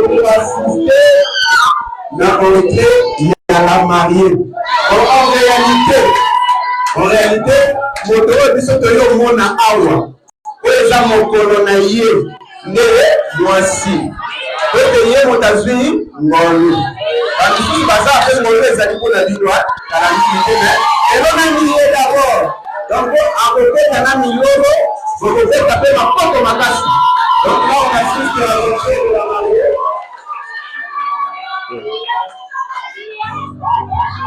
pour assister dans l'entrée à la mariée. En réalité, moto biso to yo mona awa. Oza mokolo na ye ne mwasi. Ote ye motazwi ngolu. Basi baza pe ngolu ezali pona bidwa kala nti mais elo na milier d'abord. Donc à côté na miloro, vous devez taper ma porte makasi. Donc là on assiste à l'entrée de la mariée.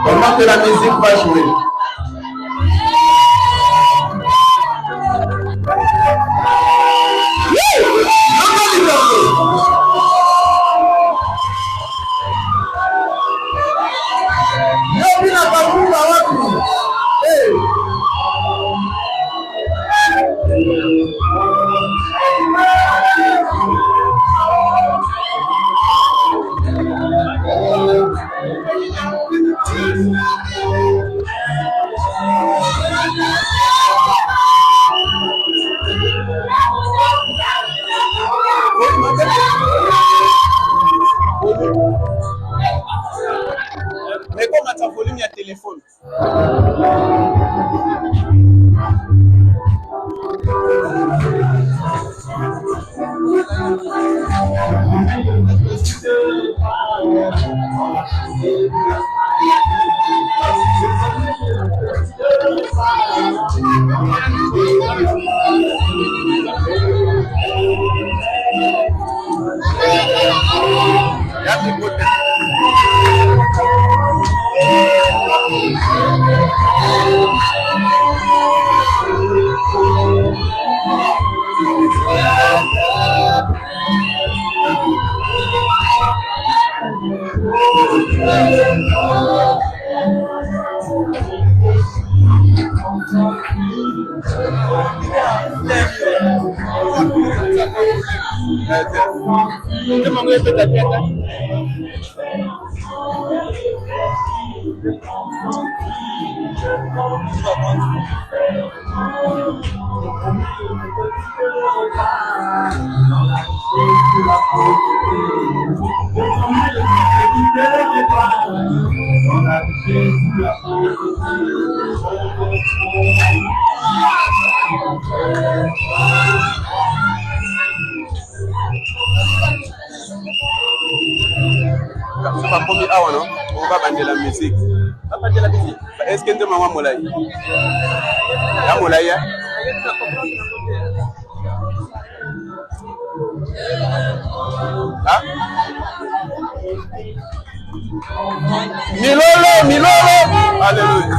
Comment que la musique va jouer? Mais comment tu as volume à téléphone? C'est pas premier hour, non? On va bander la musique. On va bander la musique. Est-ce que tu as maman Moulay? La Moulay? Ah? Milolo, Milolo! Alléluia.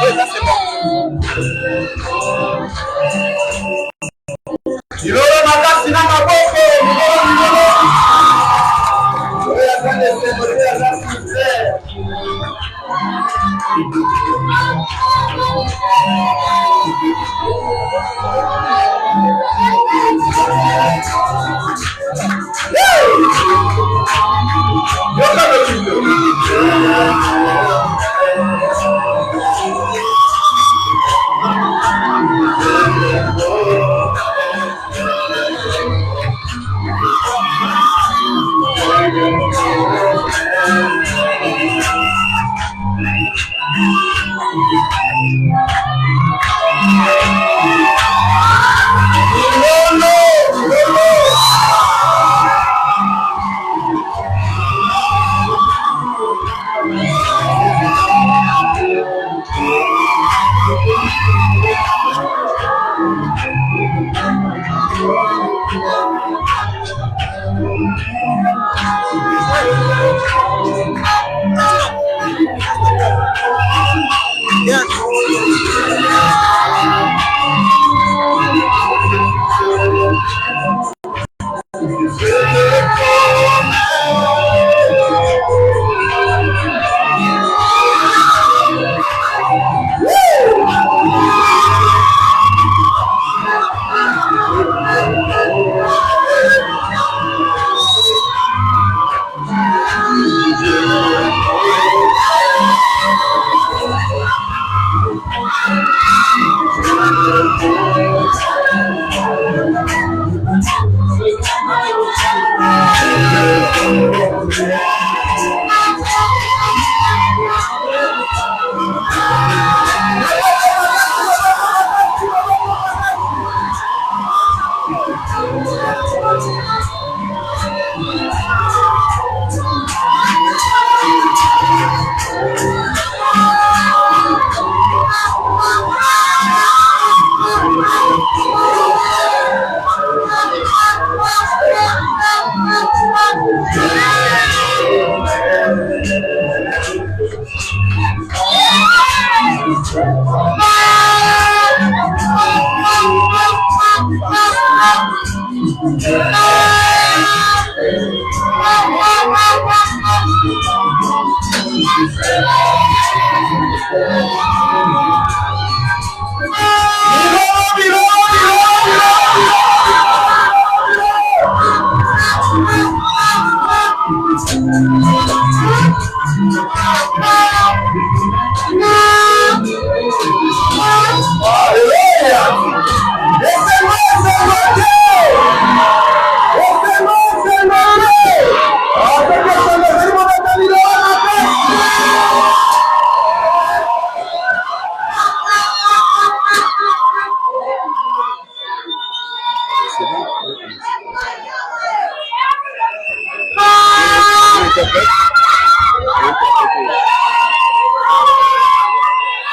Oui, ça c'est bon. Milolo makasi na maboko, Milolo.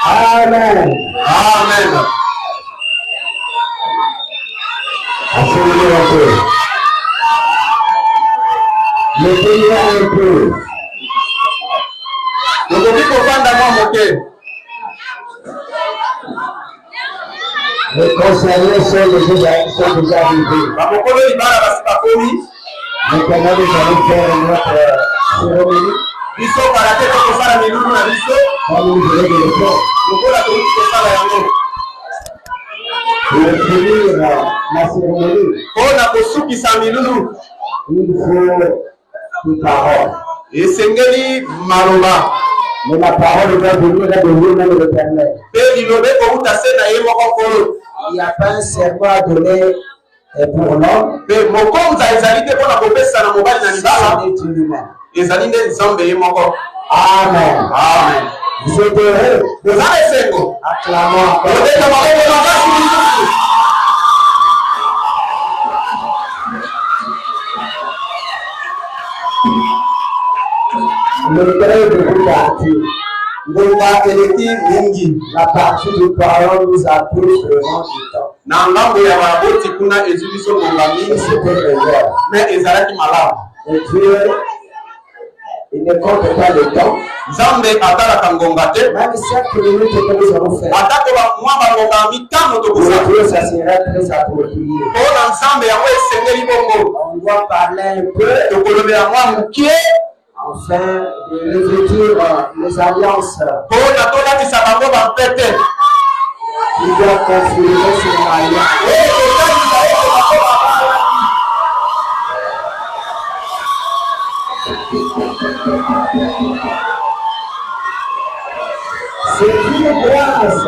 Amen. Amen. Asseyez-vous un peu. Mettez-vous un peu. Donc, on dit qu'on va d'abord monter. Les conseillers sont déjà arrivés. Maintenant, nous allons faire notre cérémonie. Ils sont par la tête pour faire la milou na biso. Pour finir la cérémonie, on a reçu qui s'est milou. Il faut une parole. Et c'est Maroba. Mais la parole doit venir de lui-même l'Éternel. Il n'y a pas un serment à donner pour l'homme. Mais mon compte a été pour la promesse à la mobile d'Anibala. Amen. Amen. Vous êtes heureux. Vous avez acclamons. Le très beaucoup parties. La partie du parole nous a pris vraiment du temps. Et Dieu, il ne compte pas le temps. Même 5 minutes que nous avons fait. Dieu, ça sera très approprié. On doit parler un peu. Enfin, de revêtir les alliances. Il doit confirmer ses alliances. C'est une grâce.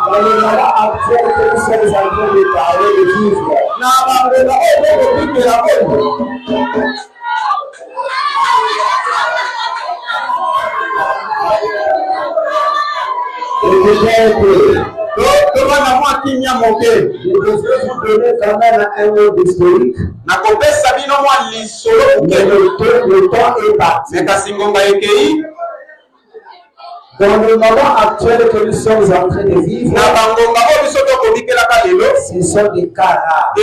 Dans le moment actuel que nous sommes en train de parler de vivre. Je vais vous donner quand même un mot d'historique. Le temps est parti. Dans le moment actuel que nous sommes en train de vivre, ce sont des cas rares. Il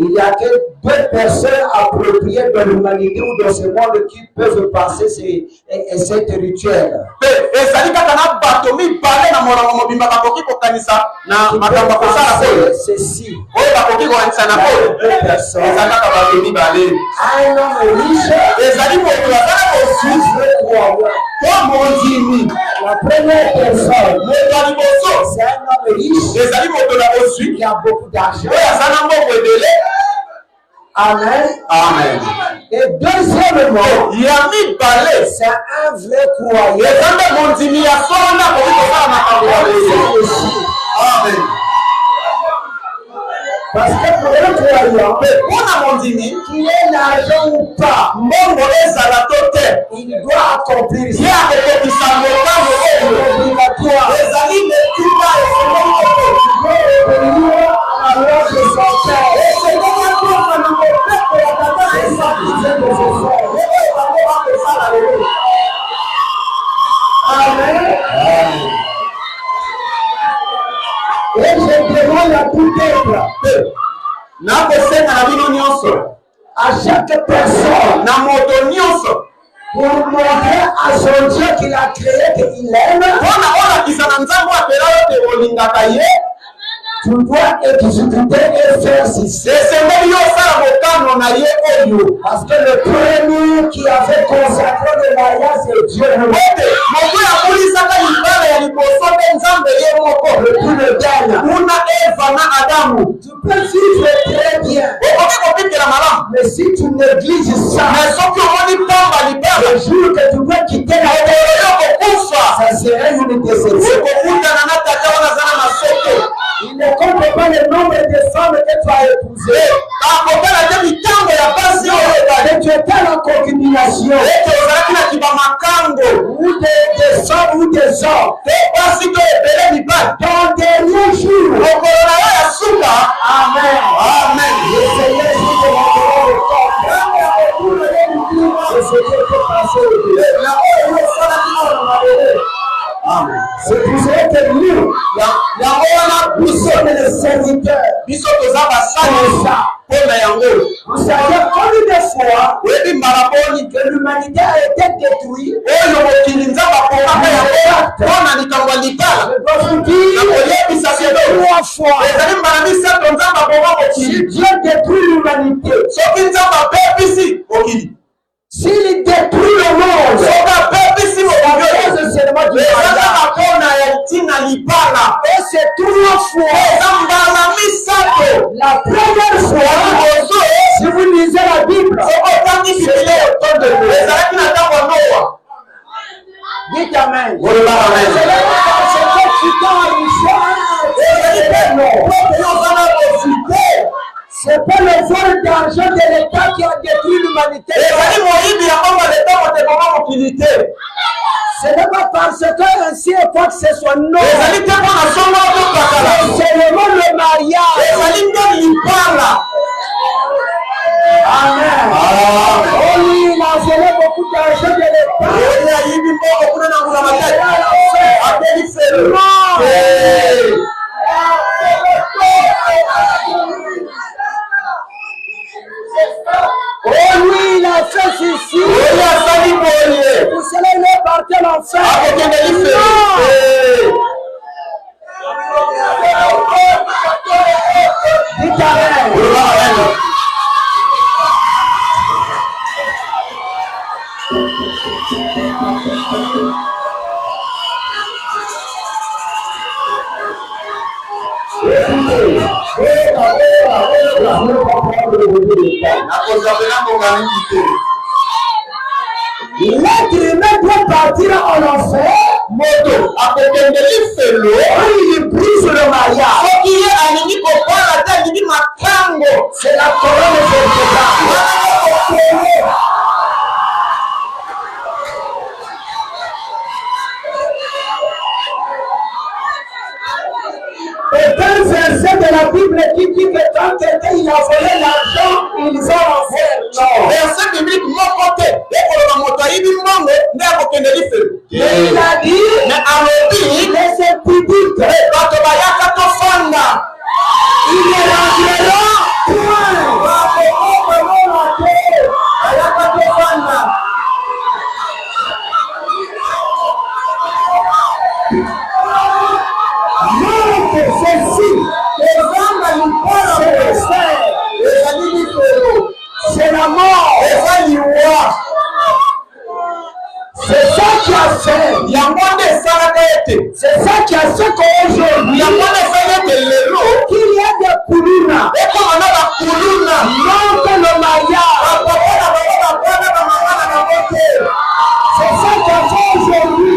n'y a que 2 personnes appropriées dans l'humanité ou dans ce monde qui peuvent passer cette rituel. Ceci. Un homme riche. La première personne, c'est un homme riche qui a beaucoup d'argent. Amen. Amen. Et deuxièmement, c'est un vrai croyant. Amen. Parce que pour le croyant, qu'il ait l'argent ou pas, il doit accomplir ça. Amen. Et je demande à tout être, à chaque personne, pour montrer à son Dieu qu'il a créé, qu'il aime, tu dois exécuter et faire ceci. Parce que le premier qui avait consacré le mariage, c'est Dieu. Le plus le dernier. Tu peux vivre très bien. Mais si tu négliges ça, le jour que tu peux quitter la terre, ça serait une déception. Il ne compte pas le nombre de femmes que tu as épousées. Et tu étais en concubination. Ou des hommes ou des hommes. Dans le dernier jour. Amen. Amen. Le Seigneur dit que c'est pour ça que nous sommes les serviteurs. Vous savez combien de fois que l'humanité a été détruite. Je dois vous dire, trois fois. Si Dieu détruit l'humanité, s'il détruit le monde, et c'est trois fois. La première fois, si vous lisez la Bible, dites Amen. C'est pas le vol d'argent de l'État qui a détruit l'humanité. Ce n'est pas parce qu'ainsi et quoi que ce soit, non. C'est seulement le mariage. Amen. Oh oui, il a volé beaucoup d'argent de l'État. Oh oui, il a fait ceci. Pour cela, il est parti à l'enfer. Dites Amen. L'être humain doit partir en enfer. Il brise le mariage. C'est la colonne vertébrale. Et un verset de la Bible qui dit que quand quelqu'un il a volé l'argent, il va en faire. Non. Verset biblique, mon côté. Il a dit, les impudiques, il est rentrera point. C'est la mort. C'est ça qui a fait. C'est ça qui a fait qu'aujourd'hui, qu'il y a des koulouna. Non que le mariage. C'est ça qui a fait aujourd'hui.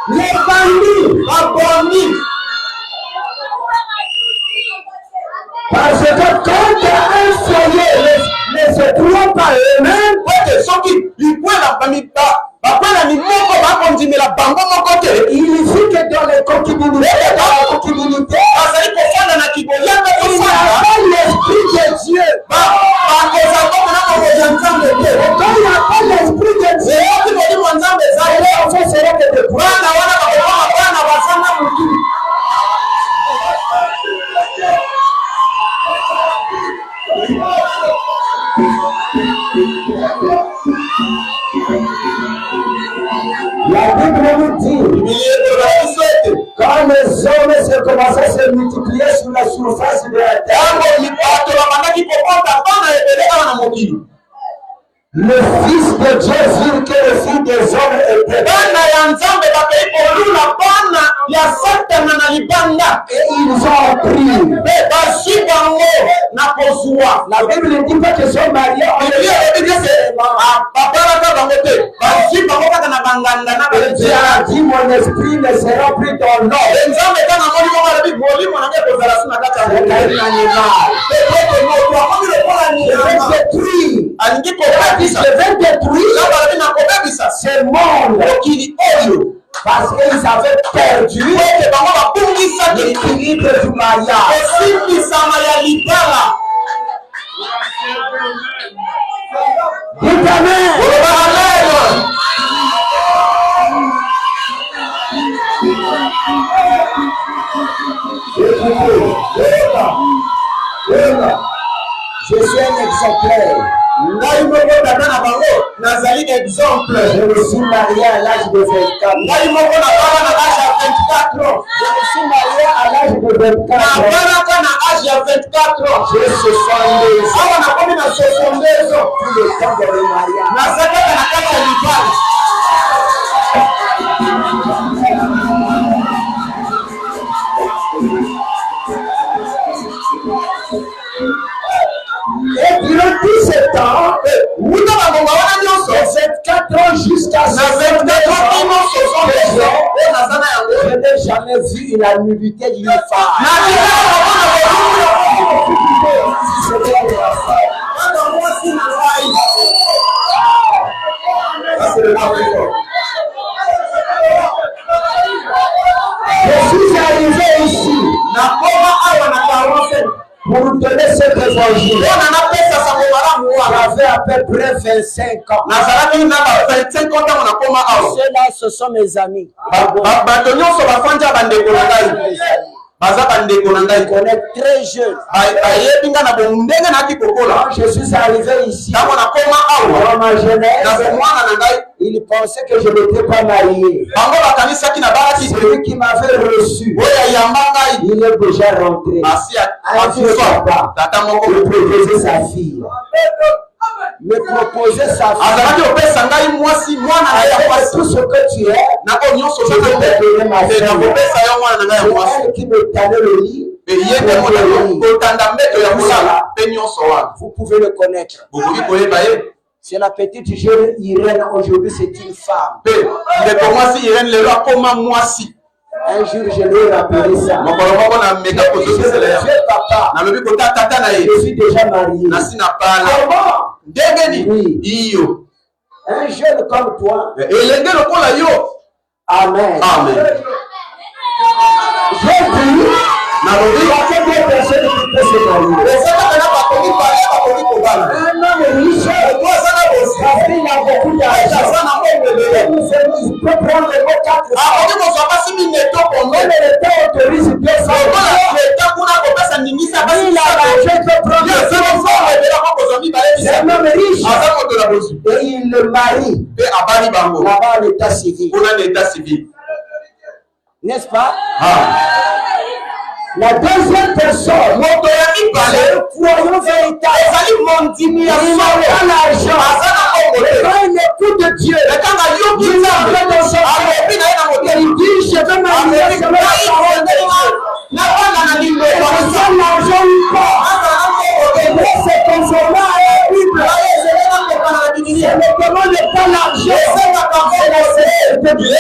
Les bandits. Parce que quand un foyer ne se trouve pas eux-mêmes, il suffit que dans les concubinités, il n'y a pas l'esprit de Dieu. Et quand il n'y a pas l'esprit de Dieu, l'enfant sera que de quoi. La Bible nous dit, quand les hommes se commencent à se multiplier sur la surface de la terre, Le Fils de Dieu vu que le Fils des hommes était et ils ont pris. La Bible ne dit pas que sont mariés. Dieu a dit mon esprit ne sera plus dans l'homme. Je vais détruire ce monde parce qu'ils avaient perdu l'équilibre du mariage. Dites amen. Je suis un exemplaire. Je me suis marié à l'âge de 24 ans. Je me suis marié à l'âge de 24 ans. J'ai 62 ans. Tout le temps de le mariage. Et durant tout ce temps, de 24 ans jusqu'à 64 ans, je n'ai jamais vu la nudité d'une femme. Je suis arrivé ici pour vous donner cet évangile. J'avais à peu près 25 ans. Ceux-là, ce sont mes amis. Je connais très jeune. Quand je suis arrivé ici, dans ma jeunesse, il pensait que je n'étais pas marié. Celui qui m'avait reçu, il est déjà rentré. Il proposait sa fille. Me proposer sa fille. Tout ce que tu es, je vais te donner ma fille. C'est elle qui me tannait le lit. Vous pouvez le connaître. C'est la petite jeune Irène. Aujourd'hui, c'est une femme. Un jour, je lui ai rappelé ça. Papa, je suis déjà marié. Oui. Un jeune comme toi. Amen. J'ai dit, il y a quelques personnes qui peuvent se marier. Un homme riche, il a beaucoup d'argent. Il peut prendre les mots 4 ans. Même l'État autorise 200 000. Il a l'argent, il peut prendre 200 000. C'est un homme riche. Et il le marie. Là-bas, à l'état civil. N'est-ce pas? La deuxième personne, c'est le croyant véritable. Il n'a pas l'argent. Quand il écoute de Dieu, il a dans son cœur. Il dit, je vais marier selon la parole de Dieu. Et sans l'argent ou pas, il laisse se conformer à la Bible. Ce ne demande pas l'argent, c'est la sécurité de Dieu.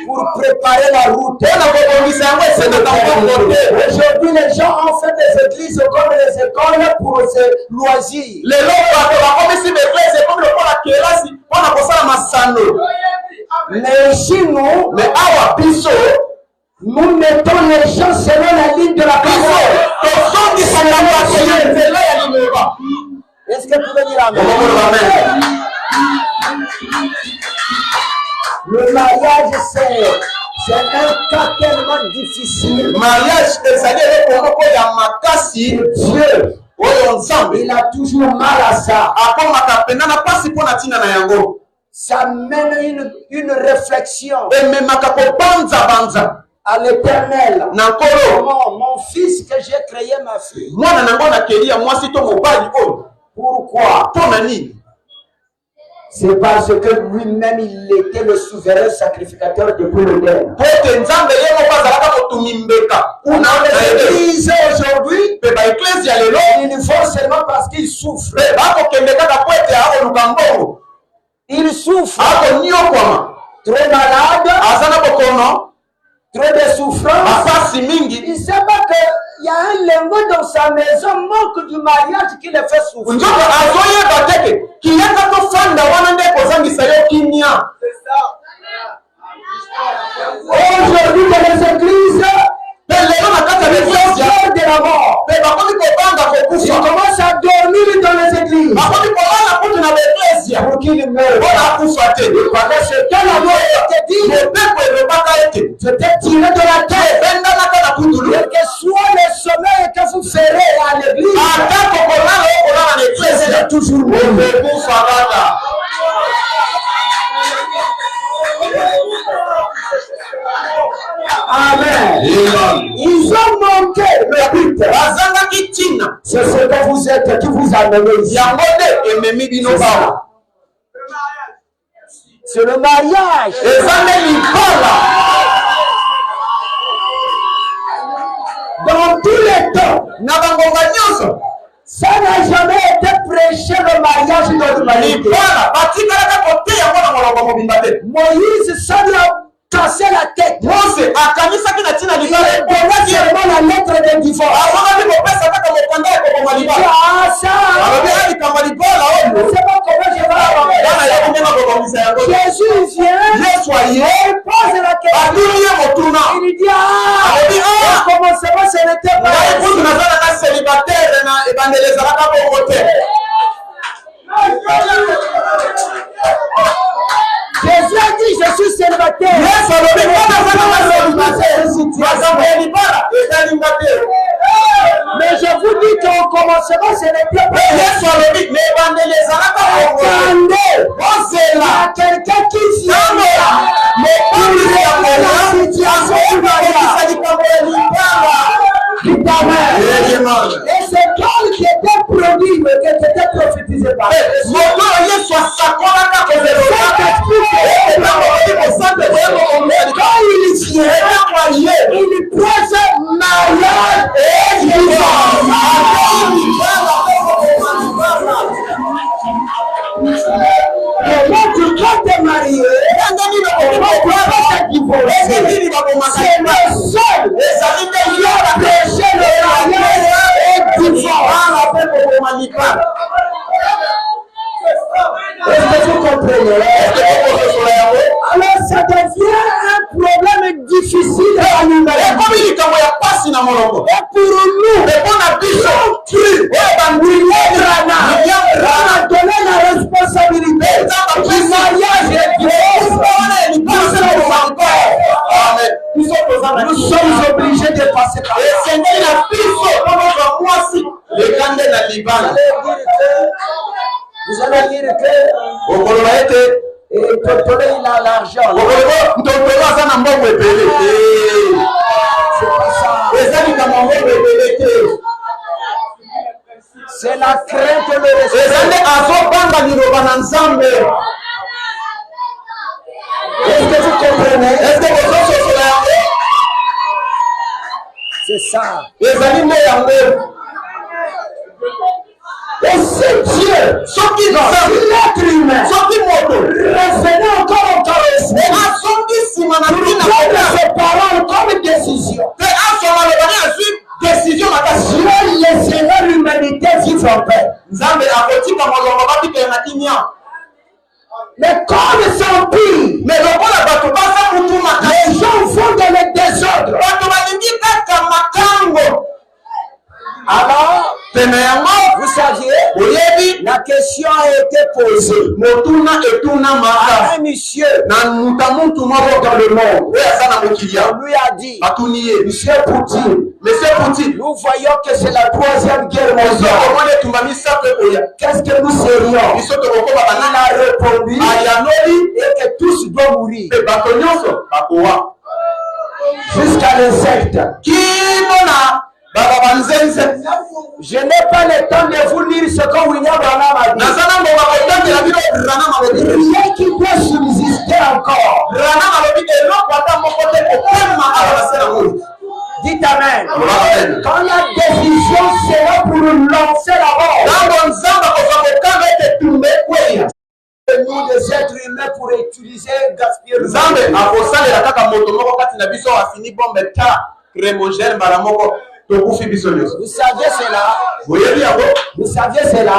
Pour préparer la route. Aujourd'hui, les gens ont fait des églises comme les écoles pour ces loisirs. Mais chez nous, nous mettons les gens selon la ligne de la parole. Est-ce que vous pouvez dire amen? Le mariage, c'est un cas tellement difficile. Dieu, il a toujours mal à ça. Ça mène une réflexion à l'Éternel. Mon fils que j'ai effrayer ma fille. Mwana nango na kelia mwasi to mobali oyo. Pourquoi? Pona nini? C'est parce que lui-même il était le souverain sacrificateur depuis le début. Pote nzambe yemo bazalaka motumi mbeka. Una l'église aujourd'hui, pe ba ecclesia lelo, ils le font seulement parce qu'ils souffrent. pe ba ko kende kaka poete ako lukambo. Ils souffrent. Ako nyokwama. Trop malade. Azana bokono. Trop de souffrance. Afasi mingi. Il ne sait pas qu'il y a un lingot dans sa maison, manque du mariage qui le fait souffrir. Njoko azoyeba teke kiyaka tofanda wana nde kozangisa yo kimia. Aujourd'hui dans les églises, pe lelo na kati ya ecclesia de la mort. pe bakomi kobanga kokufa. Il commence à dormir dans les églises. Bakomi kolala kutu na ecclesia Pour qu'il meure. mpona akufa te. Parce que quand la mort était dit, Mopeko elobaka ete c'était tiré de la terre. ebendanaka na kutulu. Quel que soit le sommeil que vous ferez à l'église, Ata kokolala okolala na ecclesia c'est toujours bon. okekufa kaka. Amen. Ils ont manqué le but. Bazangaki ntina. C'est ce que vous êtes qui vous a mené ici. Yango nde ememi bino bawa. C'est le mariage. Eza nde libala. Dans tous les temps, Na bangonga nyonso. ça n'a jamais été prêché le mariage dans l'humanité. Libala batikalaka koteya mwana molongo mobimba te. Moïse, ça lui a cassé la tête. Mose akanisaki na ntina Il libala. a donné seulement la lettre de divorce. Azongaki kopesa kaka mokanda ya kokoma libala. Ah, ça, Alobi alikamba libala je ne oyo. sais pas comment je vais Bana ya avoir. komema kokomisa yango. Jésus vient, Yesu aye. il pose la question. Atuni ye motuna. Il dit, ah, Alobi au commencement, ce n'était pas ngai kutu ainsi. naza na célibataire na ebandeli ezalaka bongo te. Jésus a dit, je suis célibataire. Yesu alobi kaka aza na célibataire. Makambo ya libala ezalinga te. Mais je vous dis qu'au commencement, ce n'était pas ainsi. Yesu alobi na ebandeli ezalaka bongo te. Attendez, il y Ozela. a quelqu'un qui vient Mokonzi ya moya azoyebakisa likambo ya libala. Et c'est Paul qui était produit, mais qui était prophétisé par moto Yesu asakolaka quand il vient, il presse mariage et divorce. Comment tu dois te marier? Comment tu dois te divorcer? C'est le seul qui a prêché le mariage et divorce. Est-ce que vous comprenez? Alors ça devient un problème difficile à l'humanité. Et pour nous, on a donné la responsabilité du mariage et du divorce. Nous sommes obligés de passer par là. Vous allez dire que Tontonné il a l'argent. C'est pas ça. C'est la crainte de respect. Est-ce que vous comprenez? C'est ça. Et c'est Dieu, l'être humain, revenez encore au caresse. Prendre ses paroles comme décision. Dieu laissera l'humanité vivre en paix. Mais comme c'est pire, les gens vont dans le désordre. Alors, vous saviez, la question a été posée à un monsieur dans le monde. On lui a dit, Monsieur Poutine, nous voyons que c'est la 3e guerre mondiale. Qu'est-ce que nous serions? Il a répondu et que tous doivent mourir. Jusqu'à l'insecte. Je n'ai pas le temps de vous lire ce que William Branham a dit. Rien qui doit subsister encore. Dites Amen. Quand la décision sera pour nous lancer là-bas, nous des êtres humains pour utiliser gaspiller le vous saviez cela? Vous saviez cela?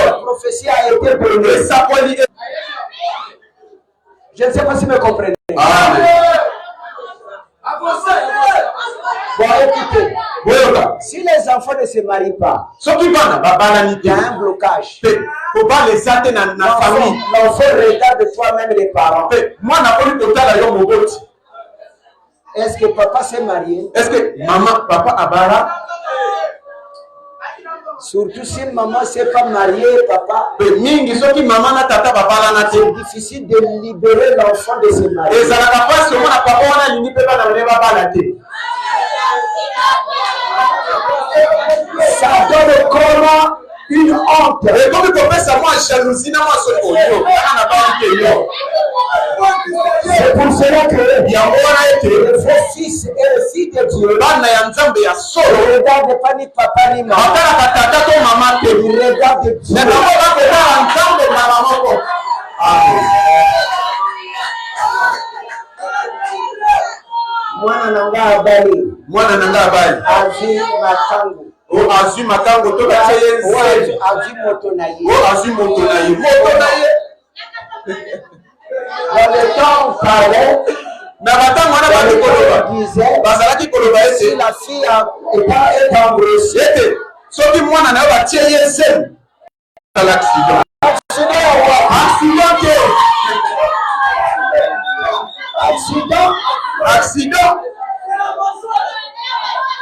La prophétie a été prolongée. Je ne sais pas si vous me comprenez. Bon, écoutez. Si les enfants ne se marient pas, il y a un blocage. L'enfant regarde toi-même les parents. Est-ce que papa s'est marié? Est-ce que maman, papa a barra? Surtout si maman ne s'est pas mariée, papa. C'est difficile de libérer l'enfant de se marier. Ça donne comment une honte. C'est pour cela que les faux fils et les filles de Dieu ne regardent pas ni papa ni maman. Ils regardent Dieu. Mwana nanga habari. Azi matango. O azi matango to kache azi moto na ye. O azi moto na ye. Moto na ye. Dans le temps on parlait. Na batanga wana ba koloba. Bazalaki koloba ese la fille est embrassée. Ete soki mwana na ba tie yese. L'accident.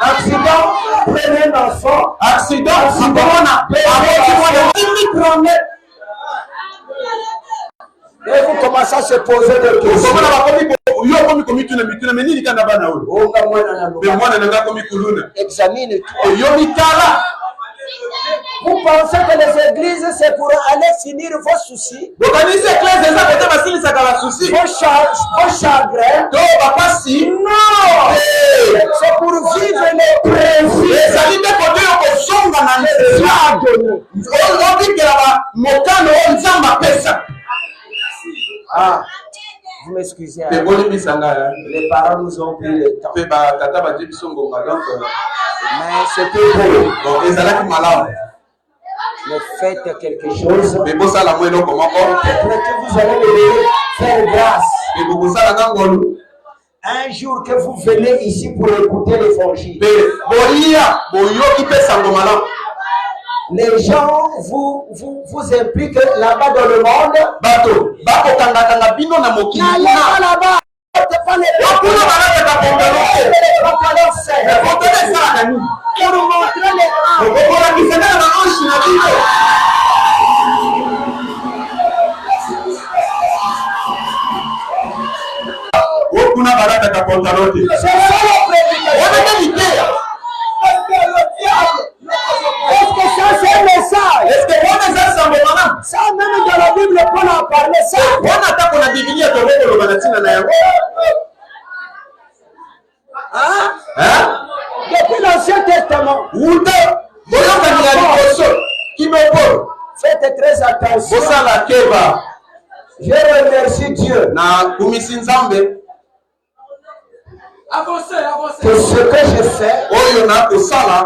Accident, prenez un enfant. Accident, et vous commencez à se poser des questions. Examine tout. Vous pensez que les églises, c'est pour aller finir vos soucis, vos chagrins? Non! C'est pour vivre les précieux. Ah, vous m'excusez. Les parents nous ont pris le temps. Mais c'était beau. Mais faites quelque chose. Peut-être que vous allez devoir faire grâce. Un jour que vous venez ici pour écouter l'évangile, les gens vous impliquent là-bas dans le monde. N'allez pas là-bas. Pour montrer les Est-ce que ça c'est un message? Est-ce que ça même dans la Bible on a parlé ça? Hein? Depuis l'Ancien Testament. Faites très attention. Je remercie Dieu. Que ce que je fais,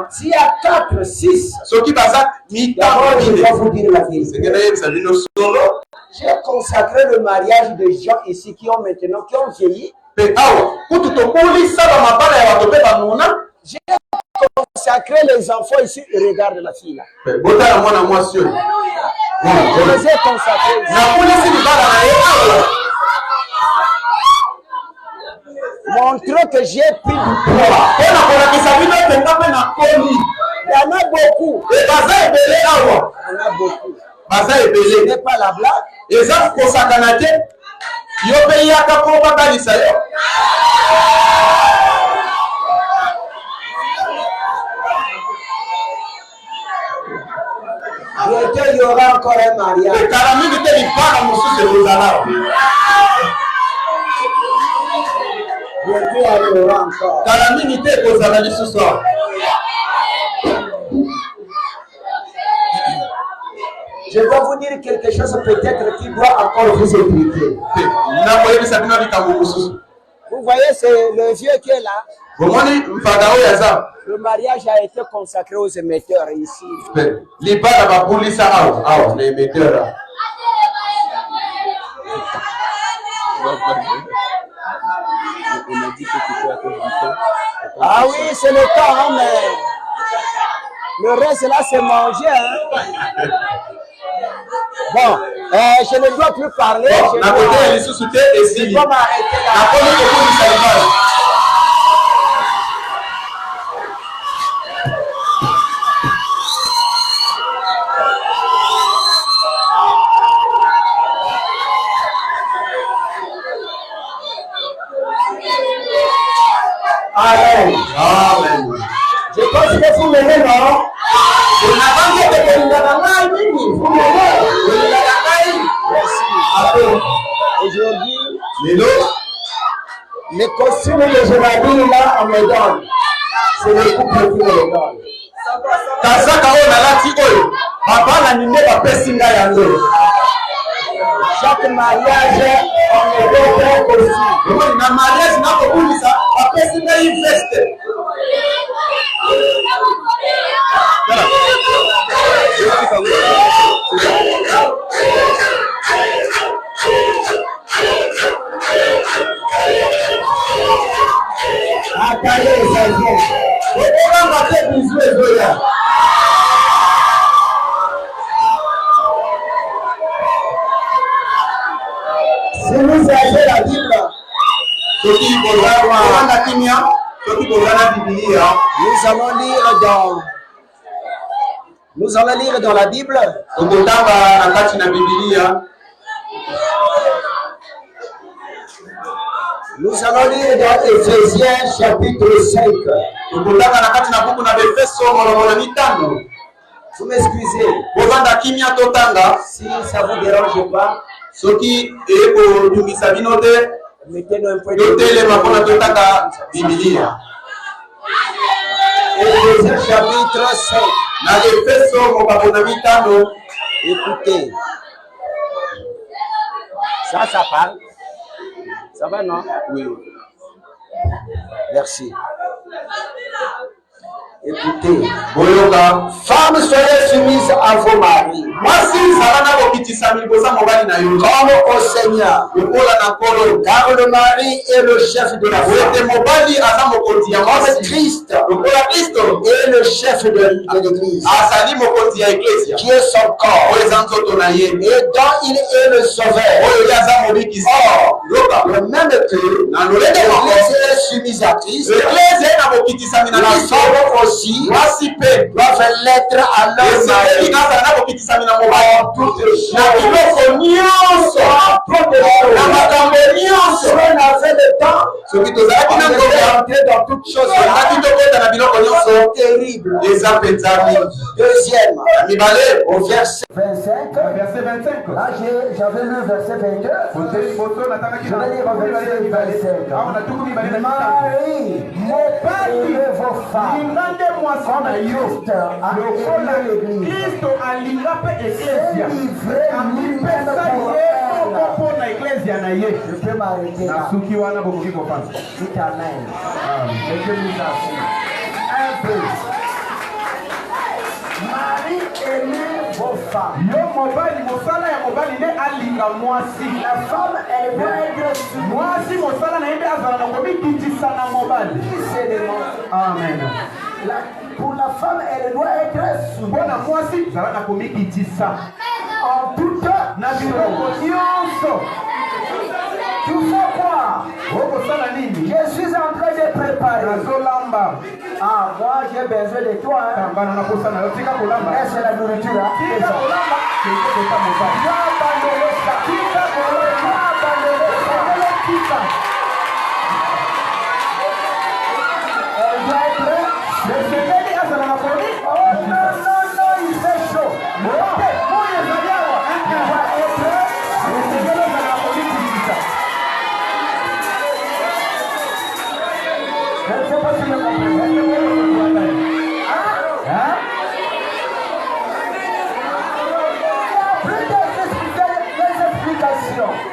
s'il y a 4, 6, d'abord je vais vous dire la vérité. J'ai consacré le mariage de gens ici qui ont vieilli. J'ai consacré les enfants ici et regarde la fille là. Je les ai consacrés. Montrant que j'ai pris du poids. Il y en a beaucoup. Il y en a beaucoup. Ce n'est pas la blague. Bientôt, il y aura encore un mariage. Et Kalamini te libala mususu kozala. Bientôt, il y aura encore. Kalamini te kozala lisusu. Je dois vous dire quelque chose peut-être qui doit encore vous éduquer. Vous voyez, c'est le vieux qui est là. Le mariage a été consacré aux émetteurs ici. Ah oui, c'est le temps, hein, mais le reste là, c'est manger. Hein. Bon, je ne dois plus parler. Je dois m'arrêter là. Amen. Amen. Je pense que vous m'aimez, non? Vous n'avez pas de vous m'aimez. Merci. Aujourd'hui, les costumes que je m'habille là, on me donne. C'est le couple qui me le donne. Chaque mariage, on me donne un costume. Na mariage na kokulisa bapesi ngai veste. Attendez, ça vient. On va faire bisous et zoya. Si vous avez la Bible, nous allons lire dans la Bible. Nous allons lire dans Éphésiens chapitre 5. Vous m'excusez. Si ça ne vous dérange pas, mettez-nous un peu de Éphésiens chapitre 5. Écoutez. Ça parle. Ça va, non? Oui. Merci. Écoutez, femmes, soyez soumises à vos maris. Comme au Seigneur. Car le mari est le chef de la femme. Comme Christ est le chef de l'Église. Qui est son corps. Et dont il est le sauveur. Or, le même que l'Église est soumise à Christ. La femme aussi doivent l'être à leur mari en toutes choses. Si on avait le temps, on devait entrer dans toutes choses terribles. Deuxième, au verset 25. Là, j'avais lu verset 22. Je vais lire au verset 25. Marie, aimez vos femmes. Comme Christ a aimé l'Église. C'est livré lui-même pour elle. Je peux m'arrêter là. Tout amen. Et que nous assure. Un peu. Marie, aimez vos femmes. La femme, elle doit être soumise. Amen. Pour la femme, elle doit être soumise. En tout temps, tu fais quoi? Je suis en train de préparer. Ah, moi j'ai besoin de toi. Laisse la nourriture. Elle doit être. Oh non, il fait chaud.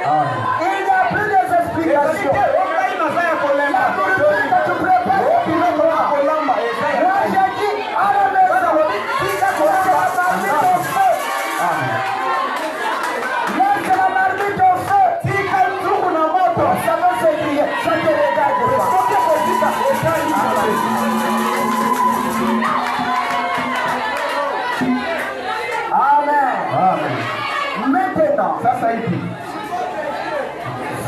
Il n'y a plus d'explications. La nourriture que tu prépares, moi j'ai dit à la maison, laisse la marmite au feu. Ça va s'écrire, ça te regarde pas. Amen. Maintenant, Ça a été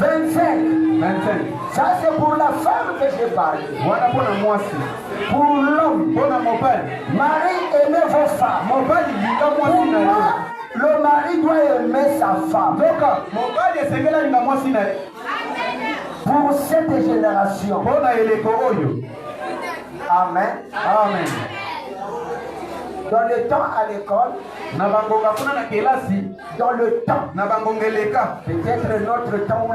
25. 25. Ça c'est pour la femme que j'ai parlé. Voilà pour la moitié. Pour l'homme, Pour la mobile. Marie aimez vos femmes. Mobile, il y a moitié. Pourquoi le mari doit aimer sa femme? Donc, mobile, c'est que là, il y a moitié. Pour cette génération. Pour la électro. Amen. Amen. Dans le temps à l'école, Na bangonga kuna na kelasi. dans le temps, Na bangongeleka. peut-être notre temps ou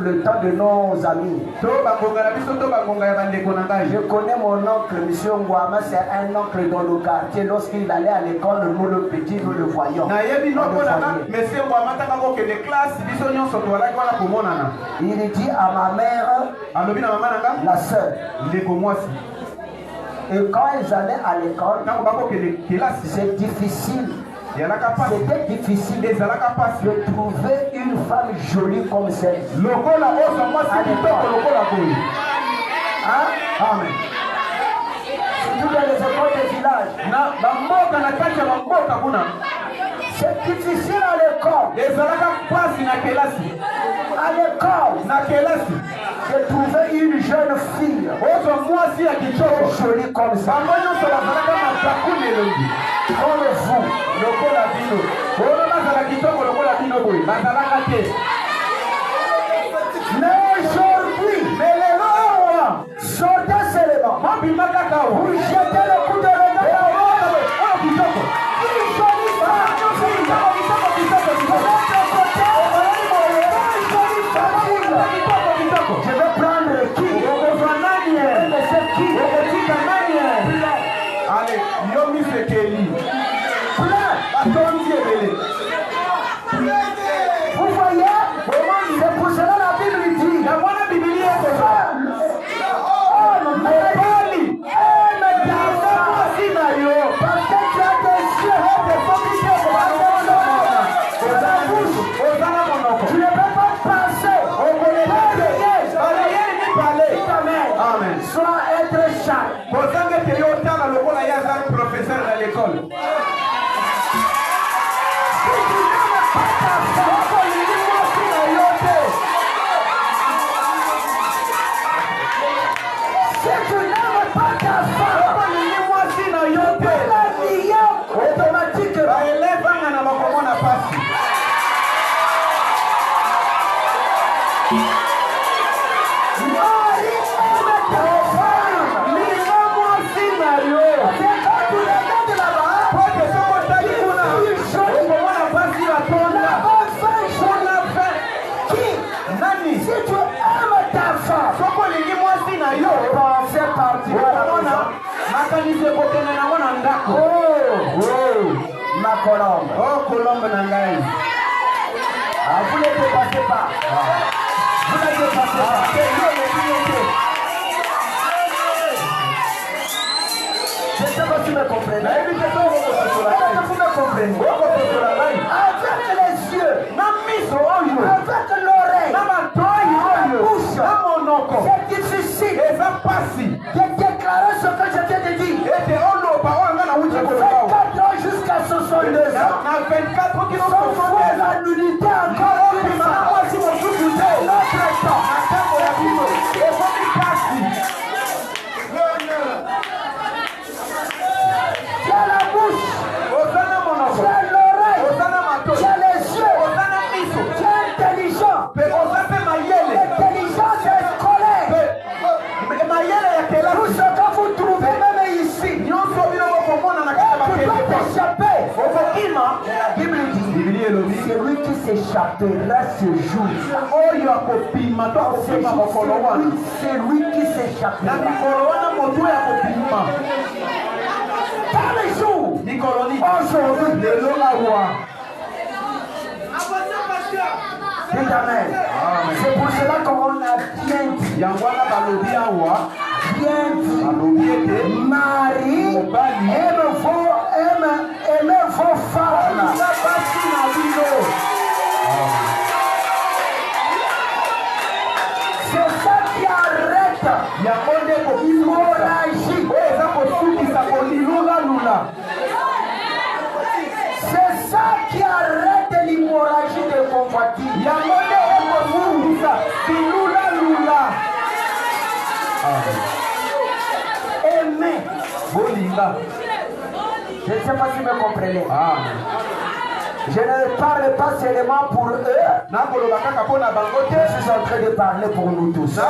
le temps de nos amis. To bangonga la biso to bangonga ya bandeko na ngai. Je connais mon oncle, M. Ngwama, c'est un oncle dans le quartier. Lorsqu'il allait à l'école, nous le petit, nous le voyons. Na yebi On no le kona voyait. monsieur Ngwama taka ko kele classe biso nyonso to alaki wana komonana. Il dit à ma mère, Alobi na mama nanga. la sœur, Ndeko mwasi. et quand ils allaient à l'école, Tango bako kele kelasi. c'est difficile. Yalaka pasi. C'était difficile Ezalaka pasi. de trouver une femme jolie comme celle-ci. Lokola oso mwasi kitoko lokola boye. Hein? Amen. Surtout dans les écoles des villages. Na bamboka na kati ya bamboka kuna. C'est difficile à l'école. Ezalaka pasi na kelasi. À l'école, Na kelasi. de trouver une jeune fille Oso mwasi ya kitoko. jolie comme ça. Bango nyonso bazalaka mapakuli elongi. Comme vous. Lokola bino. Oyo bazala kitoko lokola bino boye. Bazalaka te. Mais aujourd'hui, Mais lelo awa. sortez seulement. Mobima kaka awa. Vous jetez le coup de regard. Oyo kitoko. Une jolie femme. Kitoko, kitoko, kitoko, kitoko. De l'autre côté, une jolie famille. Kitoko, kitoko. Je vais prendre qui? Okozwa nani ye? Mais c'est qui? Okotika nani ye? Ale, yo misekeli. Plein. Batondi ebele. Vous voyez? C'est pour cela la Bible dit. Ya mwana Biblia ekoza. Mobali, aime ta femme. Mwasi na yo. Parce que tu as des yeux. Oza bouche, oza na monoko. Tu ne peux pas passer. Barriere ni pale. Amen. Amen. Soit être chaque. Bozange te yo tala lokola ye aza professeur na l'école. Okolingi mwasi na yo te. Si tu n'aimes pas ta femme, Okolingi mwasi na yo te. la vie automatique. Baelevanga na bakomona pasi. Marie aime ta femme. Linga mwasi na yo. C'est quand tu regardes là-bas, Pote soko tali kuna. Okomona pasi la batonda. bonne femme Kuna fe. qui, Nani? si tu aimes ta femme, Soko lingi mwasi na yo. pensez partir à la Okomona maison. makanisi ekokende nango na ndako. Ma colombe. Oh, kolombe na ngai. Ah, vous ne dépassez pas. Vous ne dépassez pas. Je sais pas si vous me comprenez. Est-ce que vous me comprenez? Avec les yeux, avec l'oreille, la bouche, c'est difficile de déclarer ce que je viens de dire. Ete olo pa wanga na uche 24 ans jusqu'à 62 ans. na 24 kilo Sans voir la nudité encore une fois. Notre temps. Tu as la bouche, tu as l'oreille, tu as les yeux, tu es intelligent. L'intelligence est scolaire. Tout ce que vous trouvez même ici, tu peux t'échapper. La Bible dit, celui qui s'échappera ce jour. Celui qui s'échappera. Par les jours, aujourd'hui, Dites amen. C'est pour cela qu'on a bien dit. Bien dit. Marie aime vos femmes. C'est ça qui arrête l'hémorragie. C'est ça qui arrête l'hémorragie de convoitise. Aimer. Je ne sais pas si vous me comprenez. Je ne parle pas seulement pour eux. Je suis en train de parler pour nous tous.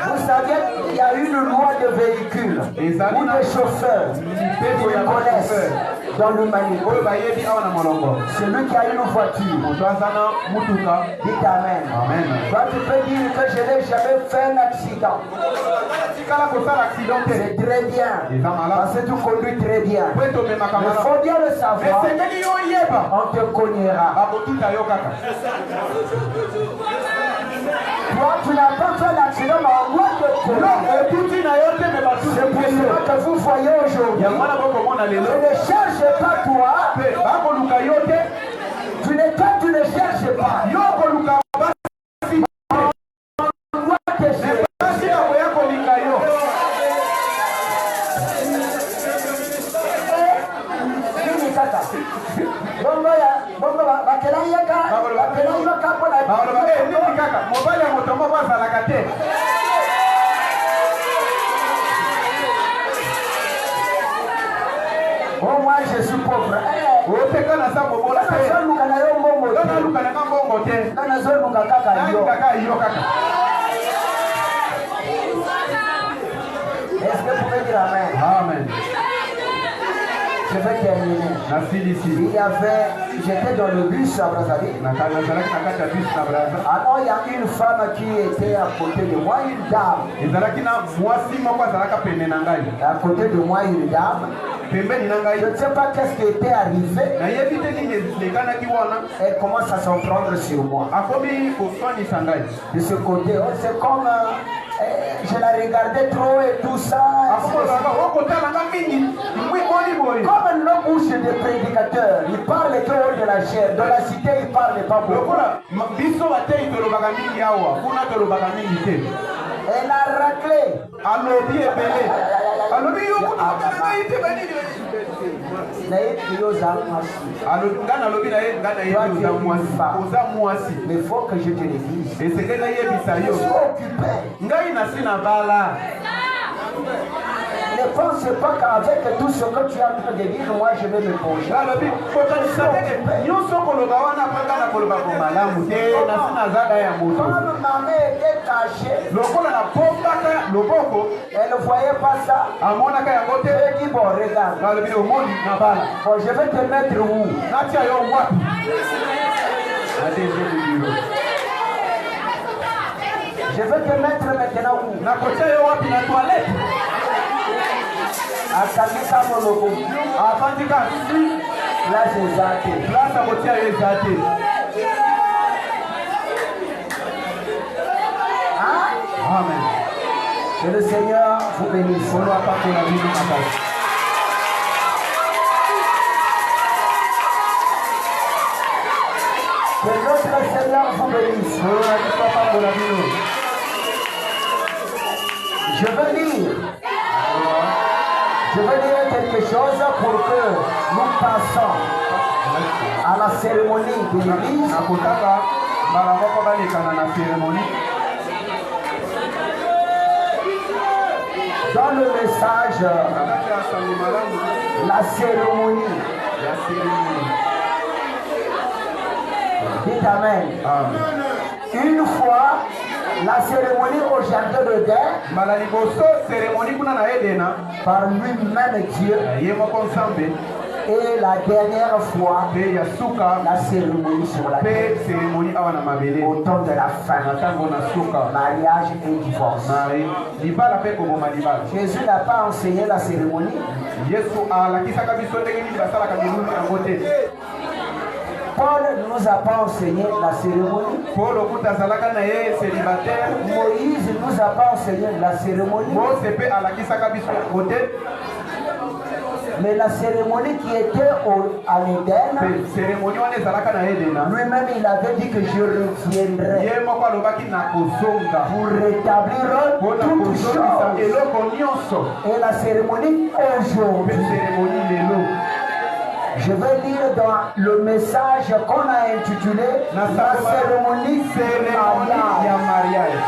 Vous savez, il y a une loi de véhicule où les chauffeurs ils connaissent dans l'humanité. Celui qui a une voiture, dites amen. Toi, tu peux dire que je n'ai jamais fait un accident. C'est très bien. Parce que tu conduis très bien. Mais il faut bien le savoir. On te connaîtra. Toi, tu n'as pas fait l'accident, mais on doit te connaître. C'est pour cela que vous voyez aujourd'hui. Je ne cherche pas toi. Tu ne cherches pas. On doit te chercher. Oh, moi je suis pauvre. Est-ce que vous pouvez dire amen? Amen. Je vais terminer. J'étais dans le bus à Brazzaville. Alors il y a une femme qui était à côté de moi, une dame. À côté de moi, une dame. Je ne sais pas qu'est-ce qui était arrivé. Elle commence à s'en prendre sur moi. De ce côté, c'est comme je la regardais trop et tout ça. Comme nos bouches de prédicateurs, ils parlent que de la chair. Dans la cité, ils ne parlent pas beaucoup. Elle a raclé. Mais il faut que je te le dise. Je suis occupé. Ne pense pas qu'avec tout ce que tu es en train de dire, moi je vais me pencher. Comme ma mère était cachée, elle ne voyait pas ça. Elle dit bon, regarde. Bon, je vais te mettre où? Je vais te mettre maintenant où? Akamika monoko. Place ezate. Amen. Que le Seigneur vous bénisse. Que notre Seigneur vous bénisse. Je veux dire quelque chose pour que nous passons à la cérémonie de l'église. Dans le message, la cérémonie. Dites amen. Une fois, la cérémonie au jardin de Dieu, par lui-même Dieu, Et la dernière fois, la cérémonie sur la terre, au temps de la fin, mariage et divorce. Jésus n'a pas enseigné la cérémonie. Paul ne nous a pas enseigné la cérémonie. Moïse ne nous a pas enseigné la cérémonie. Mais la cérémonie qui était à l'Éden, lui-même il avait dit que je reviendrai pour rétablir toutes choses. Et la cérémonie aujourd'hui, je vais lire dans le message qu'on a intitulé la cérémonie du mariage.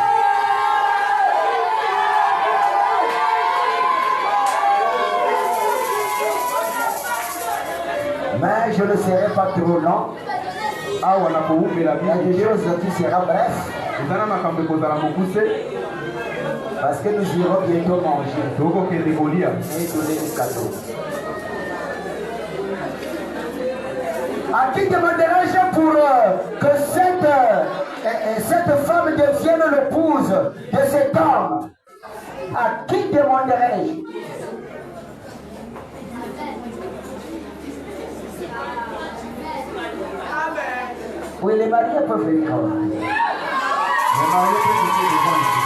Mais je ne serai pas trop long. Il y a des choses qui seront bref. Parce que nous irons bientôt manger et donner des cadeaux. À qui demanderai-je pour que cette femme devienne l'épouse de cet homme? À qui demanderai-je? Oui, les mariés peuvent venir. Les mariés peuvent venir devant ici.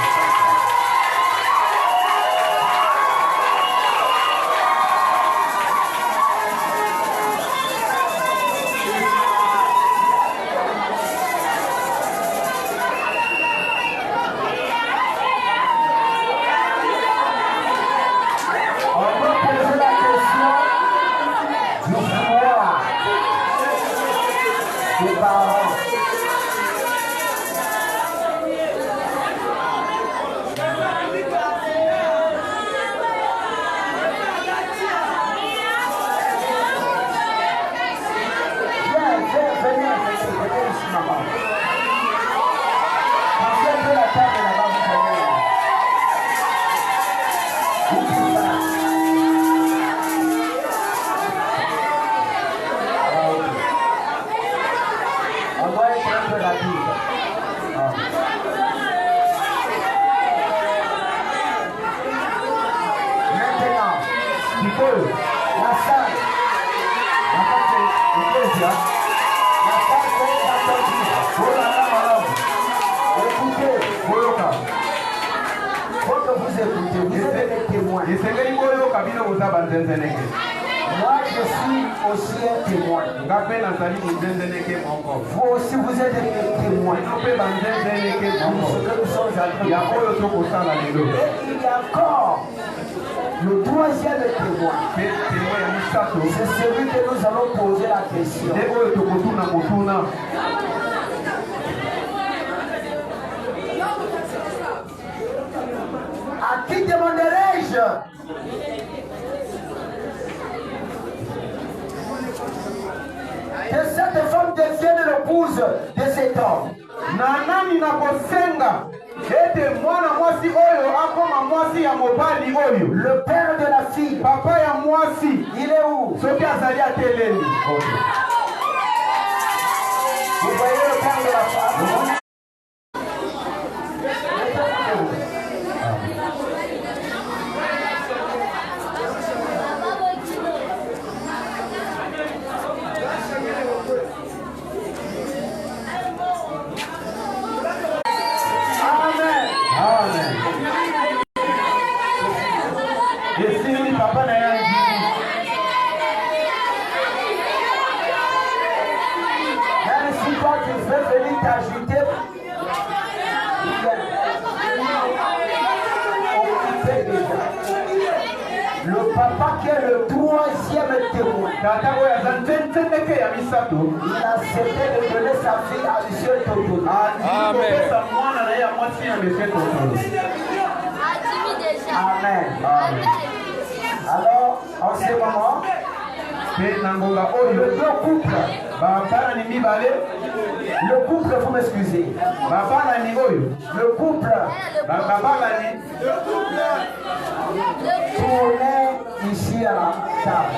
Moi, je suis aussi un témoin. Vous aussi, vous êtes des témoins. De ce que nous sommes en train de faire. Et il y a encore le troisième témoin. C'est celui que nous allons poser la question. À qui demanderai-je? Que cette femme devienne l'épouse de cet homme. Nanani nakosenga ete mwana mwasi oyo akoma mwasi ya mobali oyo. Le père de la fille. Papa ya mwasi. Il est où? Soki azali atelemi. Vous voyez le père de la femme? Le papa qui est le troisième témoin. Il a accepté de donner sa fille à Monsieur Toto. Amen. Amen. Alors, en ce moment, les deux couples, le couple, vous m'excusez. Le couple, tournez ici à la table.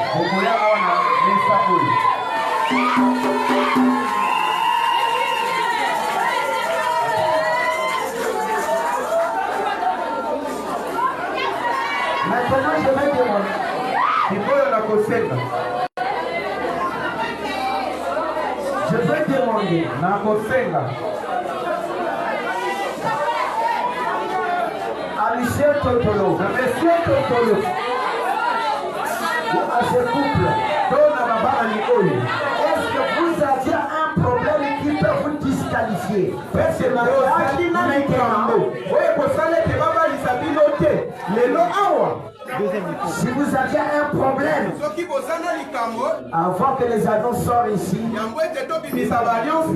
Maintenant, je vais demander. Je vais demander. À Monsieur Totolo. Ou à ce couple. Est-ce que vous aviez un problème qui peut vous disqualifier? Si vous aviez un problème, avant que les annonces sortent ici,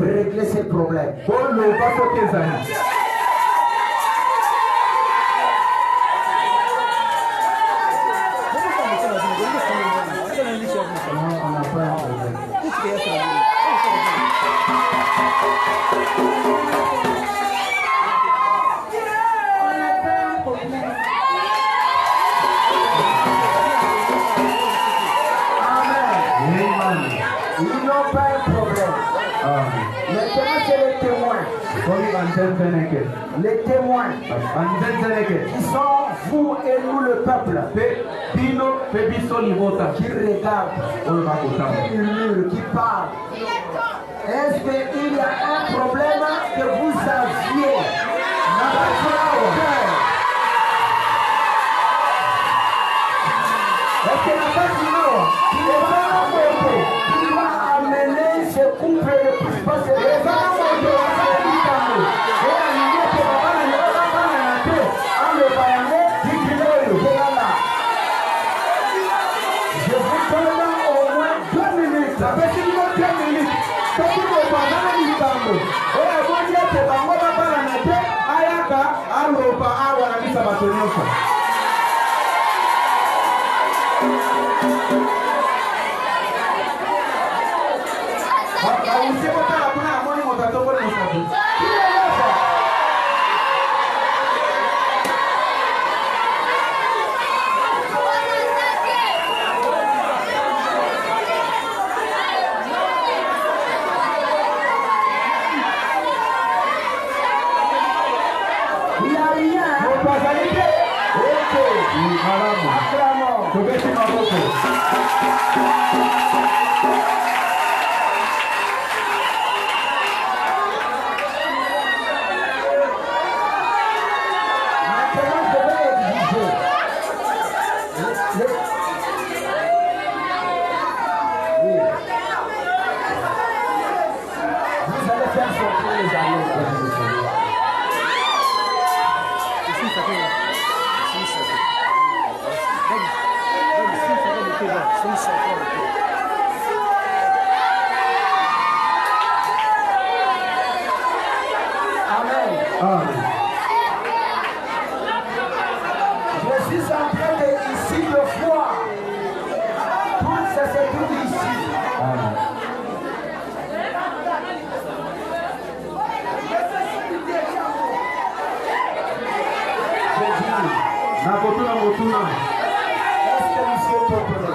réglez ces problèmes. Ils n'ont pas un problème. Maintenant, c'est les témoins. Les témoins qui sont vous et nous le peuple. Qui regardent, qui murmurent, qui parlent. Est-ce qu'il y a un problème que vous aviez? Est-ce que la fête du Nord, qui va amener ce couple de plus parce que les gens sont de la fête du Nord. Et la lignée qui va pas la paix, en le baillant, dit qu'il est le là. Je vous donne au moins 2 minutes. Ça fait 2 minutes. Quand vous me parlez de l'Istanbul, et la moitié de la mode à la nature, Ayaka, Aropa, Awa, Lisa Batoniosa.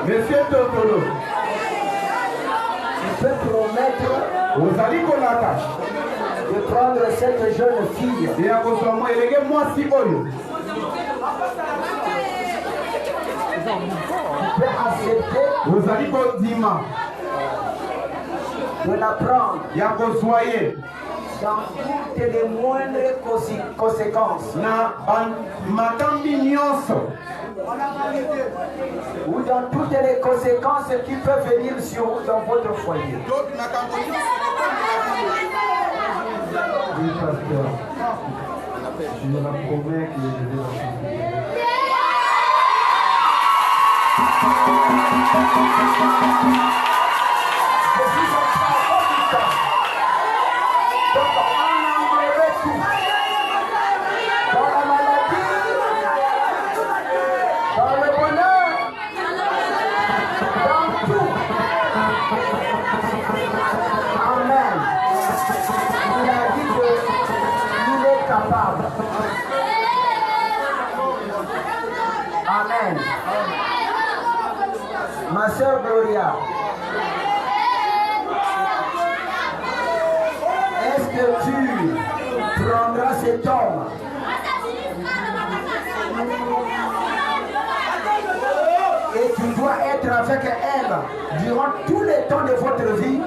Monsieur Totolo, il peut promettre de prendre cette jeune fille. Et à votre moi, il est moi si bon. Il peut accepter Vous allez pour Dima. De la prendre. Il y a qu'on soyez. Dans toutes les moindres conséquences. Na matambignos. Ou dans toutes les conséquences qui peuvent venir sur vous dans votre foyer. Oui, pasteur. Je la promets que je vais la Donc on enlève tout. Dans la maladie, dans le bonheur, dans tout. Amen. Il a dit qu'il est capable. Amen. Ma sœur Gloria, lorsque tu prendras cet homme et tu dois être avec elle durant tous les temps de votre vie,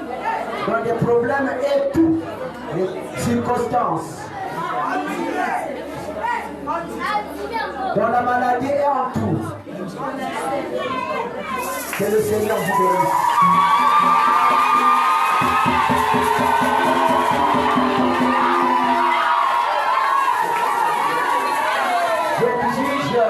dans des problèmes et toutes les circonstances, dans la maladie et en tout. Que le Seigneur vous bénisse. Je juge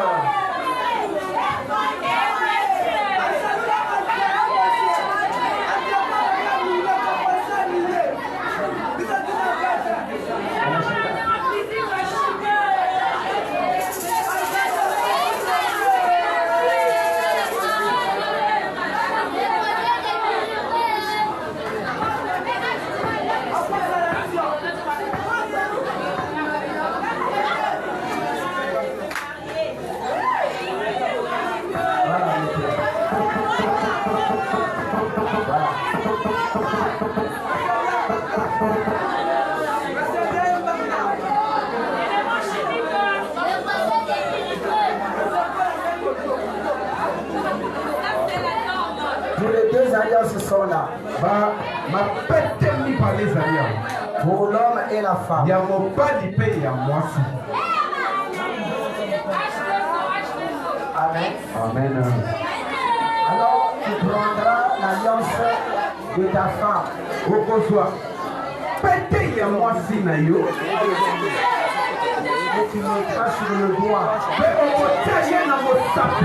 tous les deux alliances sont là. Ma pète mis par les alliances. Pour l'homme et la femme. Il y a mon pas du pays, il y a moi aussi. Amen. Amen. Alors tu prendras l'alliance de ta femme. Au soit pété, il y a moi aussi, Nayo. Et tu mettras sur le doigt. Mais on va tailler dans vos sapes.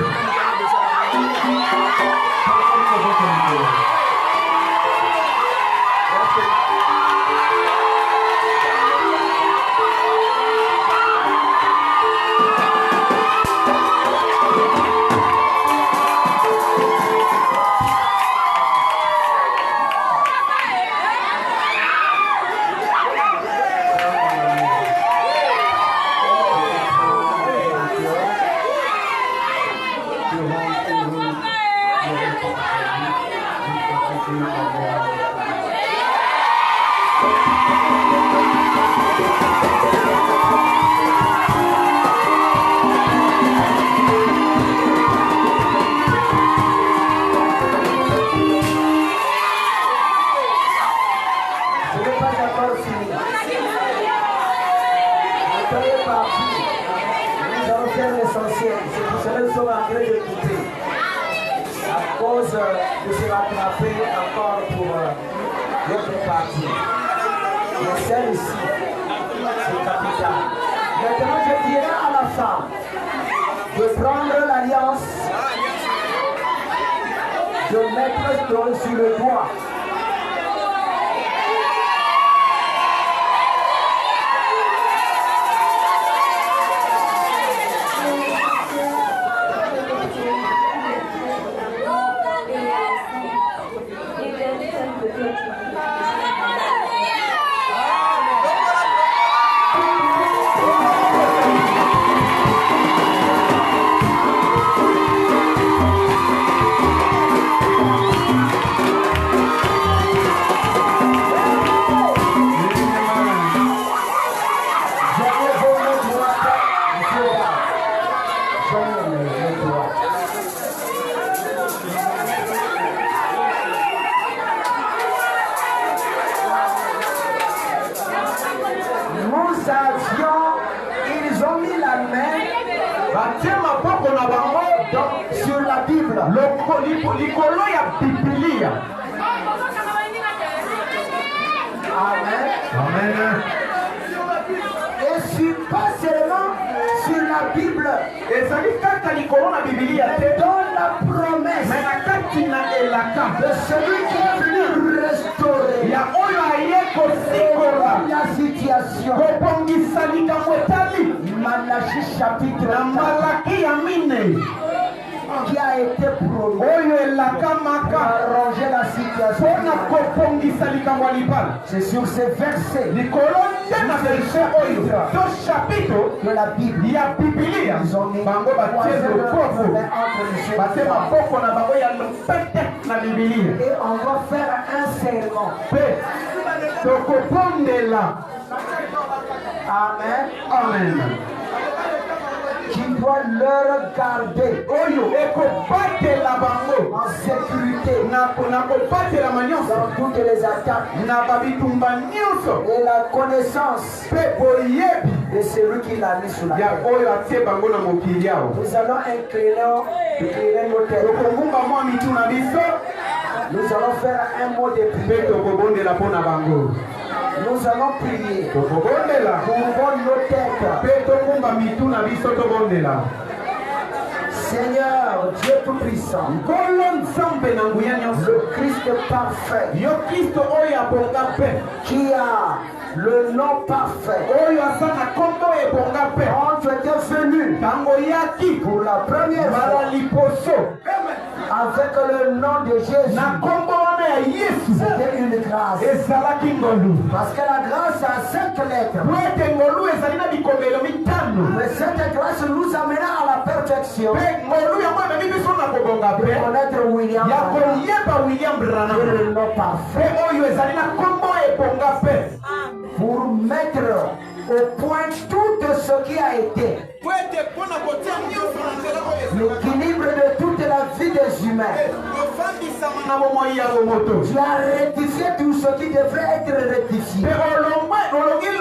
De se rattraper encore pour l'autre partie. Mais celle-ci, c'est capital. Maintenant, je dirai à la femme de prendre l'alliance, de mettre sur le doigt. Ils ont mis la main sur la Bible. Amen. Amen. Et sur, pas seulement sur la Bible, Et ça dit quand tu mais dans la promesse de celui qui est venu restaurer la situation. Malachie chapitre 4, qui a été promis pour arranger la situation. C'est sur ces versets que la Bible, ils ont mis et on va faire un serment tokopondela. Amen. Amen. Qui doit leur garder Oyo ekobatela bango en sécurité nakobatela manyonso dans toutes les attaques na babitumba nyonso et la connaissance mpe boyebi de celui qui l'a mis sous la ya terre. oyo atie bango na mokili awo. Nous allons incliner nos têtes. tokobumba mwa mitu na biso Nous allons faire un mot de mpe prière. tokobondela mpo na bango. Nous allons prier. tokobondela Couvrons nos têtes. mpe tobumba mitu na biso tobondela. Seigneur, Dieu Tout-Puissant, nkolo nzambe na nguya nyonso, le Christ parfait, yo kristo oyo abonga mpe qui a le nom parfait, oyo aza na nkombo ebonga mpe quand tu étais venu ntango yaki pour la première mala fois liboso avec le nom de Jésus, na nkombo wana ya yesu c'était une grâce. ezalaki ngolu. Parce que la grâce a 5 lettres. po ete ngolu ezali na bikomelo mitano Mais cette grâce nous amena à la perfection mpe ngolu yango ememi biso na kobonga de mpe connaître William ya Branham, koyeba william qui est branham le nom mpe parfait, oyo ezali na nkombo ebonga mpe pour mettre au point tout ce qui a été po ete mpona kotia nyonso na nzela oyo l'équilibre de toute la vie des humains. kofandisama na bomoi ya bomoto Tu as rectifié tout ce qui devrait être rectifié. mpe